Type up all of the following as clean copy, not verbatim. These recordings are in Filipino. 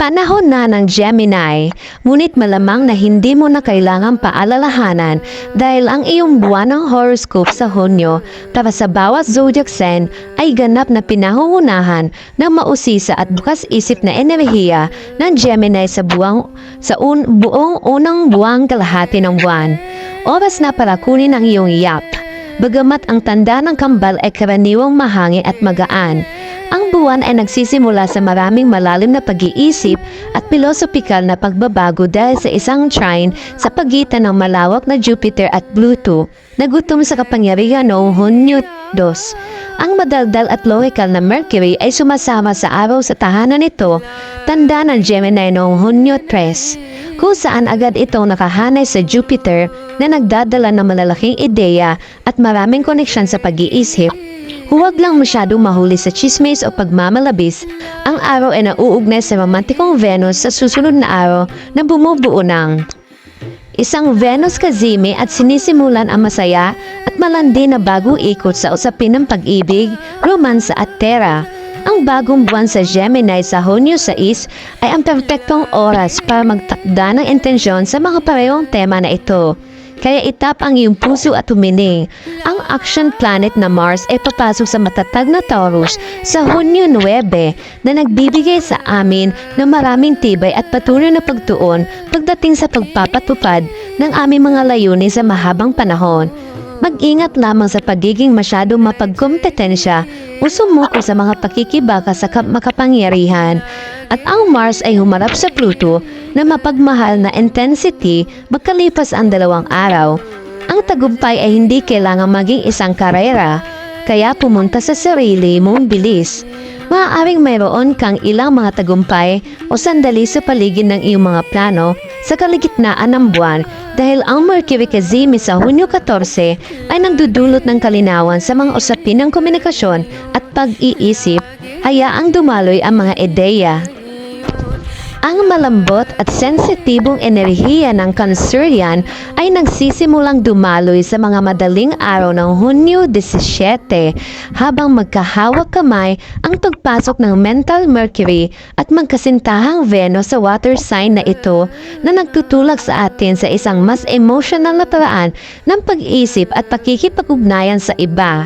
Panahon na ng Gemini, ngunit malamang na hindi mo na kailangang paalalahanan dahil ang iyong buwan ng horoscope sa Hunyo para sa bawat zodiac sign ay ganap na pinahuhunahan ng mausisa at bukas isip na enerhiya ng Gemini sa buong unang buwang kalahati ng buwan. Oras na para kunin ang iyong yap. Bagamat ang tanda ng kambal ay karaniwang mahangin at magaan, ang buwan ay nagsisimula sa maraming malalim na pag-iisip at pilosopikal na pagbabago dahil sa isang trine sa pagitan ng malawak na Jupiter at Pluto na gutom sa kapangyarihan noong Hunyo 2. Ang madaldal at lohikal na Mercury ay sumasama sa araw sa tahanan nito, tanda ng Gemini noong Hunyo 3, kung saan agad itong nakahanay sa Jupiter na nagdadala ng malalaking ideya at maraming koneksyon sa pag-iisip. Huwag lang masyadong mahuli sa chismis o pagmamalabis. Ang araw ay nauugnay sa romantikong Venus sa susunod na araw na bumubuo ng isang Venus kazimi at sinisimulan ang masaya at malandi na bagong ikot sa usapin ng pag-ibig, romansa at tera. Ang bagong buwan sa Gemini sa Hunyo 6 ay ang perfectong oras para magtakda ng intensyon sa mga parehong tema na ito. Kaya itap ang iyong puso at humiling. Ang action planet na Mars ay papasok sa matatag na Taurus sa Hunyo 9 na nagbibigay sa amin ng maraming tibay at patuloy na pagtuon pagdating sa pagpapatupad ng aming mga layunin sa mahabang panahon. Mag-ingat lamang sa pagiging masyadong mapagkompetensya o sumuko sa mga pakikibaka sa makapangyarihan. At ang Mars ay humarap sa Pluto na mapagmahal na intensity magkalipas ang 2 araw. Ang tagumpay ay hindi kailangang maging isang karera, kaya pumunta sa sarili mong bilis. Maaaring mayroon kang ilang mga tagumpay o sandali sa paligid ng iyong mga plano sa kaligitnaan ng buwan dahil ang Mercury kazimi sa Hunyo 14 ay nagdudulot ng kalinawan sa mga usapin ng komunikasyon at pag-iisip, hayaang dumaloy ang mga ideya. Ang malambot at sensitibong enerhiya ng Cancerian ay nagsisimulang dumaloy sa mga madaling araw ng Hunyo 17 habang magkahawak kamay ang pagpasok ng mental Mercury at magkasintahang Venus sa water sign na ito na nagtutulak sa atin sa isang mas emotional na paraan ng pag-isip at pakikipag-ugnayan sa iba.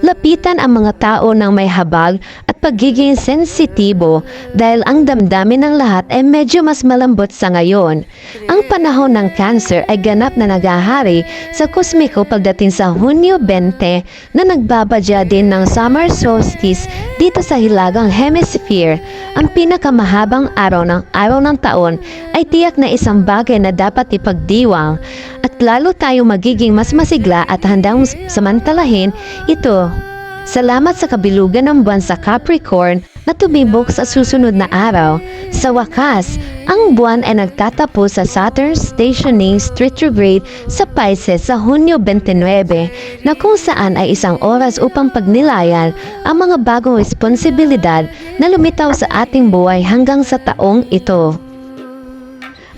Lapitan ang mga tao ng may habag at pagiging sensitibo dahil ang damdamin ng lahat ay medyo mas malambot sa ngayon. Ang panahon ng Cancer ay ganap na naghahari sa kosmiko pagdating sa Hunyo 20 na nagbabadya din ng summer solstice dito sa hilagang hemisphere. Ang pinakamahabang araw ng taon ay tiyak na isang bagay na dapat ipagdiwang at lalo tayong magiging mas masigla at handang samantalahin ito. Salamat sa kabilugan ng buwan sa Capricorn na tumibok sa susunod na araw. Sa wakas, ang buwan ay nagtatapos sa Saturn stationing retrograde sa Pisces sa Hunyo 29 na kung saan ay isang oras upang pagnilayan ang mga bagong responsibilidad na lumitaw sa ating buhay hanggang sa taong ito.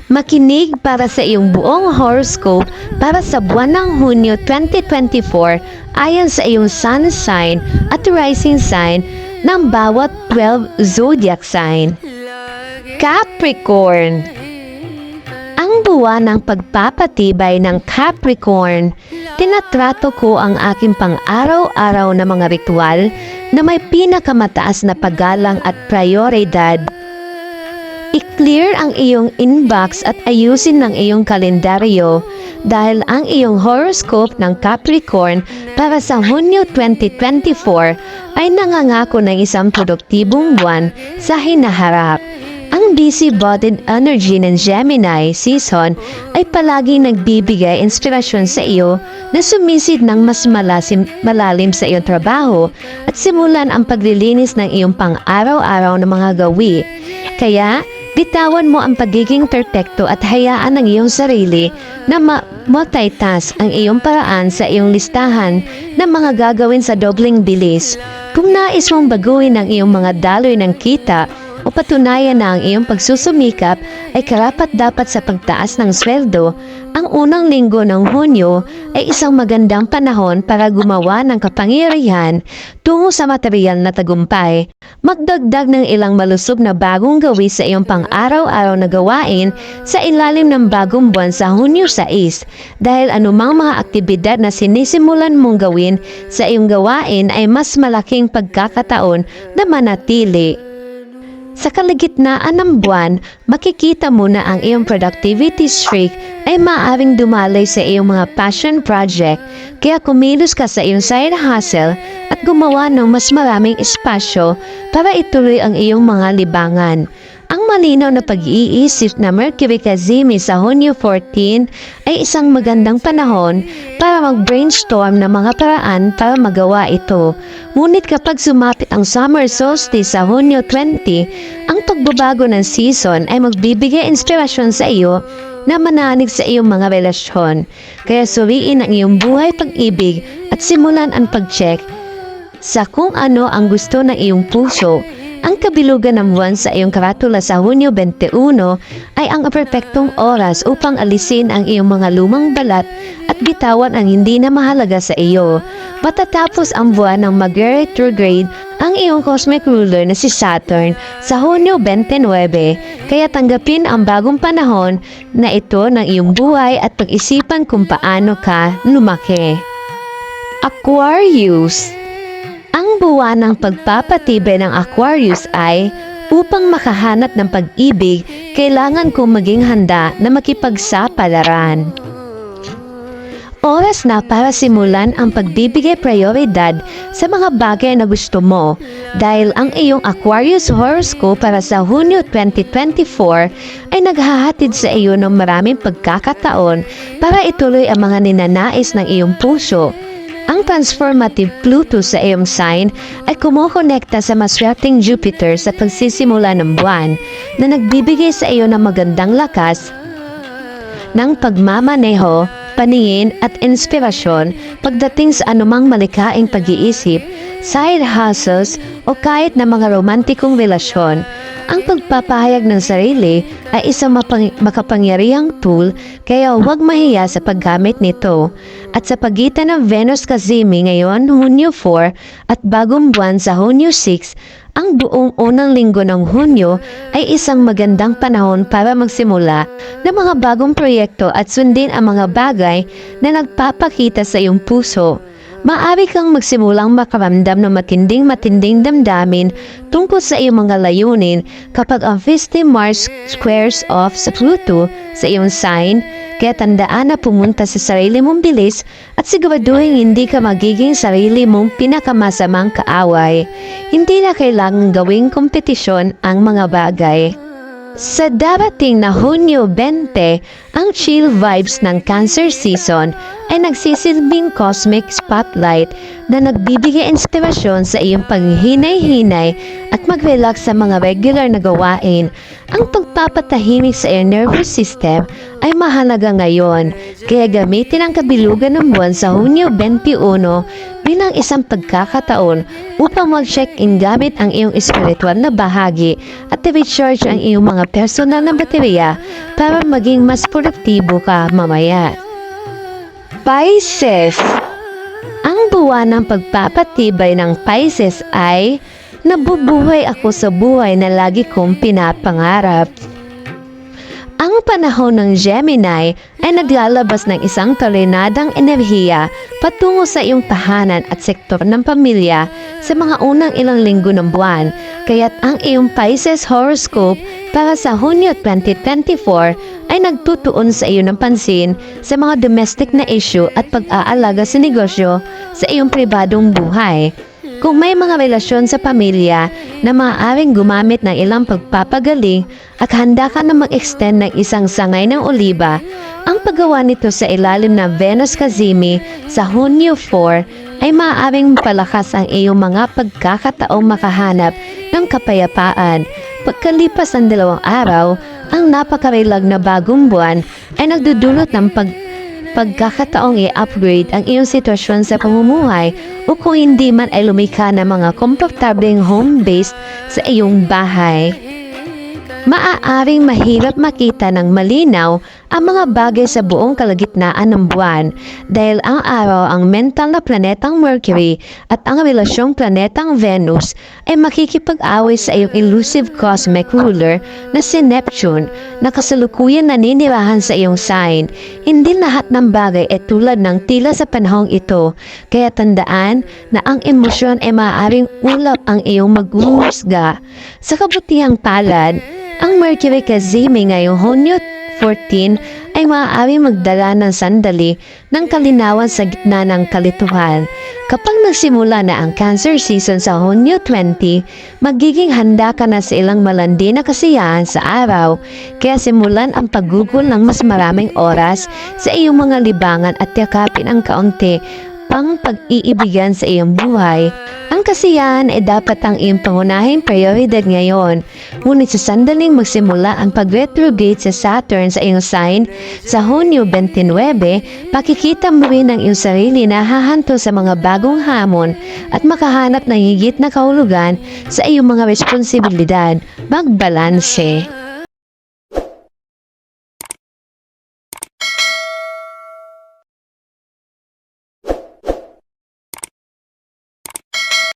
Makinig para sa iyong buong horoscope para sa buwan ng Hunyo 2024 ayon sa iyong sun sign at rising sign ng bawat 12 zodiac sign. Capricorn. Ang buwan ng pagpapatibay ng Capricorn, tinatrato ko ang aking pang-araw-araw na mga ritual na may pinakamataas na paggalang at prioridad. I-clear ang iyong inbox at ayusin ng iyong kalendaryo dahil ang iyong horoscope ng Capricorn para sa Hunyo 2024 ay nangangako ng isang produktibong buwan sa hinaharap. Ang busy-bodied energy ng Gemini season ay palaging nagbibigay inspirasyon sa iyo na sumisid ng mas malalim sa iyong trabaho at simulan ang paglilinis ng iyong pang-araw-araw na mga gawi. Kaya, bitawan mo ang pagiging perpekto at hayaan ng iyong sarili na multitask ang iyong paraan sa iyong listahan ng mga gagawin sa dobling bilis. Kung nais mong baguhin ang iyong mga daloy ng kita o patunayan na ang iyong pagsusumikap ay karapat-dapat sa pagtaas ng sweldo, Ang unang linggo ng Hunyo ay isang magandang panahon para gumawa ng kapangyarihan tungo sa material na tagumpay. Magdagdag ng ilang malusog na bagong gawi sa iyong pang-araw-araw na gawain sa ilalim ng bagong buwan sa Hunyo 6 dahil anumang mga aktibidad na sinisimulan mong gawin sa iyong gawain ay mas malaking pagkakataon na manatili. Sa kalagitnaan ng buwan, makikita mo na ang iyong productivity streak ay maaaring dumalay sa iyong mga passion project, kaya kumilos ka sa iyong side hustle at gumawa ng mas maraming espasyo para ituloy ang iyong mga libangan. Ang malinaw na pag-iisip na Mercury Cazimi sa Hunyo 14 ay isang magandang panahon para mag-brainstorm ng mga paraan para magawa ito. Ngunit kapag sumapit ang summer solstice sa Hunyo 20, ang pagbabago ng season ay magbibigay inspirasyon sa iyo na mananig sa iyong mga relasyon. Kaya suriin ang iyong buhay pag-ibig at simulan ang pag-check sa kung ano ang gusto ng iyong puso. Ang kabilugan ng buwan sa iyong karatula sa Hunyo 21 ay ang perpektong oras upang alisin ang iyong mga lumang balat at bitawan ang hindi na mahalaga sa iyo. Matatapos ang buwan ng mag-retrograde ang iyong cosmic ruler na si Saturn sa Hunyo 29, kaya tanggapin ang bagong panahon na ito ng iyong buhay at pag-isipan kung paano ka lumaki. Aquarius. Ang buwan ng pagpapatibay ng Aquarius ay, upang makahanap ng pag-ibig, kailangan kong maging handa na makipagsapalaran. Oras na para simulan ang pagbibigay prioridad sa mga bagay na gusto mo dahil ang iyong Aquarius horoscope para sa Hunyo 2024 ay naghahatid sa iyo ng maraming pagkakataon para ituloy ang mga ninanais ng iyong puso. Ang transformative Pluto sa iyong sign ay kumukonekta sa maswerteng Jupiter sa pagsisimula ng buwan na nagbibigay sa iyo ng magandang lakas ng pagmamaneho, paningin at inspirasyon pagdating sa anumang malikaing pag-iisip, side hustles o kahit na mga romantikong relasyon. Ang pagpapahayag ng sarili ay isang makapangyarihang tool, kaya huwag mahiya sa paggamit nito. At sa pagitan ng Venus Cazimi ngayon, Hunyo 4 at bagong buwan sa Hunyo 6, ang buong unang linggo ng Hunyo ay isang magandang panahon para magsimula ng mga bagong proyekto at sundin ang mga bagay na nagpapakita sa iyong puso. Maaari kang magsimulang makaramdam ng matinding damdamin tungkol sa iyong mga layunin kapag ang 50 Mars squares off sa Pluto sa iyong sign, kaya tandaan na pumunta sa sarili mong bilis at siguraduhin hindi ka magiging sarili mong pinakamasamang kaaway. Hindi na kailangang gawing kompetisyon ang mga bagay. Sa darating na Hunyo 20, ang chill vibes ng Cancer season ay nagsisilbing cosmic spotlight na nagbibigay inspirasyon sa iyong paghinay-hinay at mag-relax sa mga regular na gawain. Ang pagpapatahimik sa iyong nervous system ay mahalaga ngayon, kaya gamitin ang kabilugan ng buwan sa Hunyo 21 bilang isang pagkakataon upang mag-check-in gamit ang iyong espiritual na bahagi at i-recharge ang iyong mga personal na baterya para maging mas produktibo ka mamaya. Pisces. Ang buwan ng pagpapatibay ng Pisces ay nabubuhay ako sa buhay na lagi kong pinapangarap. Ang panahon ng Gemini ay naglalabas ng isang talinadang enerhiya patungo sa iyong tahanan at sektor ng pamilya sa mga unang ilang linggo ng buwan, kaya't ang iyong Pisces horoscope para sa Hunyo 2024 ay nagtutuon sa iyo ng pansin sa mga domestic na issue at pag-aalaga sa negosyo sa iyong pribadong buhay. Kung may mga relasyon sa pamilya na maaaring gumamit ng ilang pagpapagaling at handa ka na mag-extend ng isang sangay ng oliba, ang paggawa nito sa ilalim ng Venus Cazimi sa Hunyo 4 ay maaaring palakas ang iyong mga pagkakataong makahanap ng kapayapaan. Pagkalipas ng 2 araw, ang napakarilag na bagong buwan ay nagdudulot ng pagkakataong i-upgrade ang iyong sitwasyon sa pamumuhay o kung hindi man ay lumikha ng mga komportableng home base sa iyong bahay. Maaaring mahirap makita ng malinaw ang mga bagay sa buong kalagitnaan ng buwan dahil ang araw ang mental na planetang Mercury at ang relasyong planetang Venus ay makikipag-away sa iyong elusive cosmic ruler na si Neptune na kasalukuyan naninirahan sa iyong sign. Hindi lahat ng bagay ay tulad ng tila sa panahong ito, kaya tandaan na ang emosyon ay maaaring ulap ang iyong maghuhusga. Sa kabutihang palad, ang Mercury Cazimi ngayong Hunyo 14 ay maaari magdala ng sandali ng kalinawan sa gitna ng kalituhan. Kapag nagsimula na ang Cancer season sa Hunyo 20, magiging handa ka na sa ilang malandi na kasiyahan sa araw, kaya simulan ang paggugol ng mas maraming oras sa iyong mga libangan at yakapin ang kaunti pang pag-iibigan sa iyong buhay. Ang kasiyahan ay dapat ang iyong pangunahing prioridad ngayon. Ngunit sa sandaling magsimula ang pag-retrograde sa Saturn sa iyong sign sa Hunyo 29, pakikita mo rin ang iyong sarili na hahanto sa mga bagong hamon at makahanap ng higit na kahulugan sa iyong mga responsibilidad. Magbalanse.